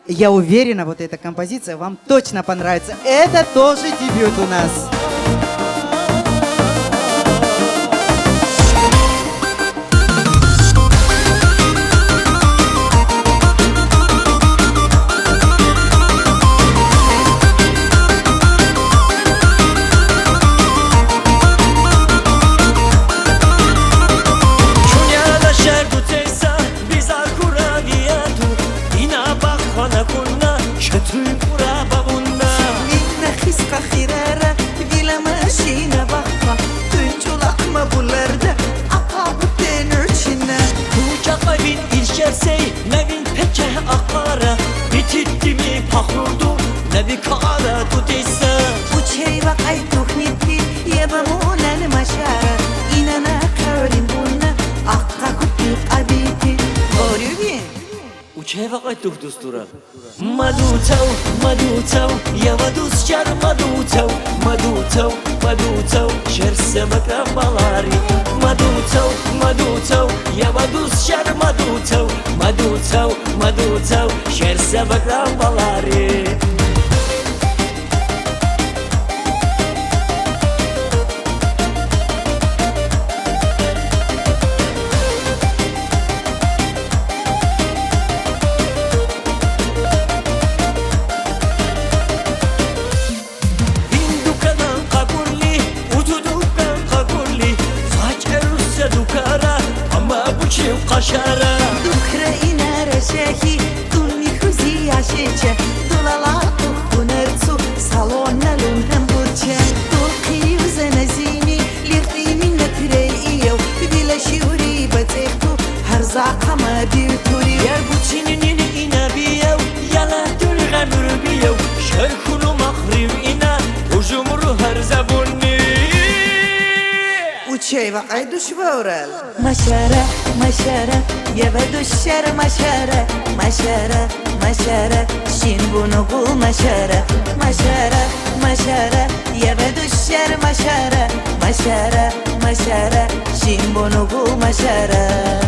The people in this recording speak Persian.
Я уверена, вот эта композиция вам точно понравится. Это тоже дебют у нас. Nevin peke akara bitirdi mi pahruldu nevi kara tutisa وشي بقى تخنتي يا بمونا المشارة إننا كارين بونا أقا كنت قبيتي أوريبي وچه وقت دستورا مدوتو يا ودوس شر مدوتو شر سمك بالاري مدوتو يا ودوس شر مدوتو شر سمك بالاري قشرة دكرة إنا رشاكي دوني خوزي عشيشة دولالا دونرتسو صالونا لونهم بوچة دولقي وزنزيني لغتي من نتريئيو بلا شوري بتيختو هرزاقا ما بيوتوري يا بوچينين إنا بيو يلا دلغمر بيو شركونو مغرب إنا وجمرو هرزبوني وشي بقى دشورل مشارة يا بدو الشر مشارة شين بنقول مشارة يا بدو الشر مشارة شين بنقول مشارة